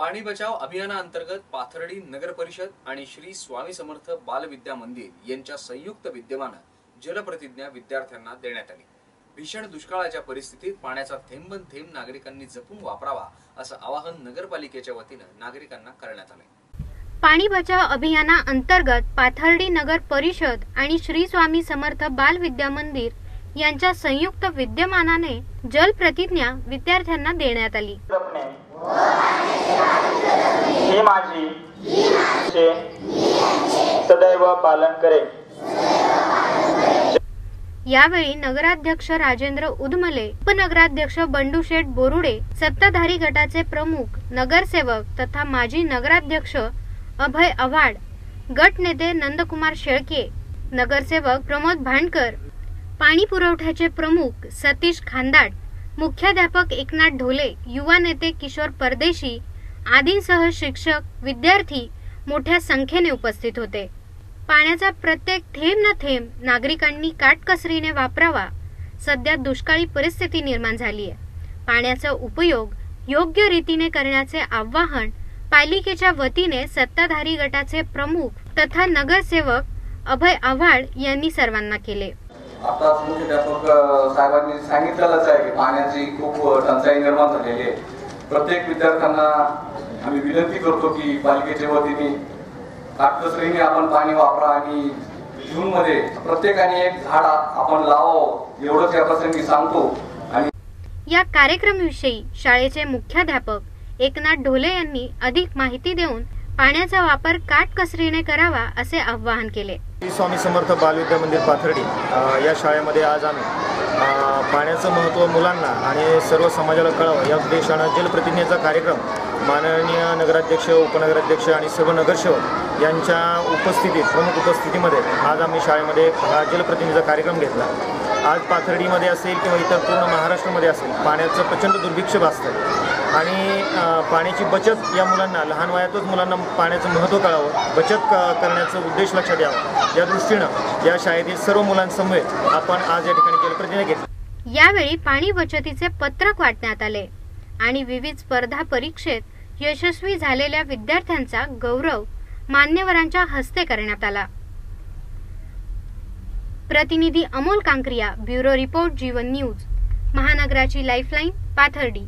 पाणी बचाव अभियानाअंतर्गत पाथर्डी नगर परिषद आणि श्री स्वामी समर्थ बाल विद्या मंदिर यांच्या संयुक्त विद्यमाने जलप्रतिज्ञा विद्यार्थ्यांना देण्यात आली। भीषण दुष्काळाच्या परिस्थितीत पाण्याचा थेंब थेंब नागरिकांनी जपून वापरावा असं आवाहन नगरपालिकेच्या वतीने नागरिकांना करण्यात आले। पाणी बचाव अभियानाअंतर्गत पाथर्डी नगर परिषद आणि श्री स्वामी समर्थ बाल विद्या मंदिर यांच्या संयुक्त विद्यमानाने जल प्रतिज्ञा विद्यार्थ्यांना देण्यात आली। ही माझी सदैव पालन करेन। यावेळी नगराध्यक्ष राजेंद्र उदमले, उपनगराध्यक्ष बंडूशेठ बोरुडे, सत्ताधारी गटाचे प्रमुख, नगरसेवक तथा माजी नगराध्यक्ष अभय आव्हाड, गट नेते नंदकुमार शेळके, नगरसेवक प्रमोद भांडकर, पाणी पुरवठ्याचे प्रमुख सतीश खांदाट, मुख्याध्यापक एकनाथ ढोले, युवा नेते किशोर परदेशी आदींसह शिक्षक, विद्यार्थी मोठ्या संख्येने उपस्थित होते। पाण्याचा प्रत्येक थेंब न थेंब नागरिकांनी काटकसरीने वापरावा। सध्या दुष्काळी परिस्थिती निर्माण झाली आहे। पाण्याचा उपयोग योग्य रीतीने करण्याचे आवाहन पालिकेच्या वतीने सत्ताधारी गटाचे प्रमुख तथा नगरसेवक अभय आव्हाड यांनी सर्वांना केले। आता मुख्याध्यापक साहेबांनी सांगितलेलंच आहे की पाण्याची खूप टंचाई निर्माण झालेली आहे। प्रत्येक विद्यार्थ्यांना आम्ही विनंती करतो की पालिकेच्या वतीने काटकसरीने आपण पाणी वापरा आणि जून मध्ये प्रत्येकाने एक झाड आपण लावावं एवढंच या प्रसंगी सांगतो। आणि या कार्यक्रमाविषयी शाळेचे मुख्याध्यापक एकनाथ ढोले यांनी अधिक माहिती देऊन पाण्याचा वापर काटकसरीने करावा असे आवाहन केले। स्वामी समर्थ बाल विद्या मंदिर पाथर्डी या शाळेमध्ये आज आम्ही पाण्याचं महत्त्व मुलांना आणि सर्व समाजाला कळावं या उद्देशाने जलप्रतिज्ञेचा कार्यक्रम माननीय नगराध्यक्ष, उपनगराध्यक्ष आणि सर्व नगरसेवक यांच्या उपस्थितीत प्रमुख उपस्थितीमध्ये आज आम्ही शाळेमध्ये हा जलप्रतिज्ञेचा कार्यक्रम घेतला। आज पाथर्डीमध्ये असेल किंवा इतर पूर्ण महाराष्ट्रामध्ये असेल पाण्याचं प्रचंड दुर्भिक्ष भासतं आणि पाण्याची बचत या मुलांना लहान वयातच मुलांना पाण्याचं महत्त्व कळावं, बचत करण्याचा उद्देश लक्षात यावा या दृष्टीनं या शाळेतील सर्व मुलांसमवेत आपण आज या ठिकाणी जलप्रतिज्ञा घेतली। यावेळी पाणी बचतीचे पत्रक वाटण्यात आले आणि विविध स्पर्धा परीक्षेत यशस्वी झालेल्या विद्यार्थ्यांचा गौरव मान्यवरांच्या हस्ते करण्यात आला। प्रतिनिधी अमोल कांकरिया, ब्युरो रिपोर्ट, जीवन न्यूज, महानगराची लाईफलाईन, पाथर्डी।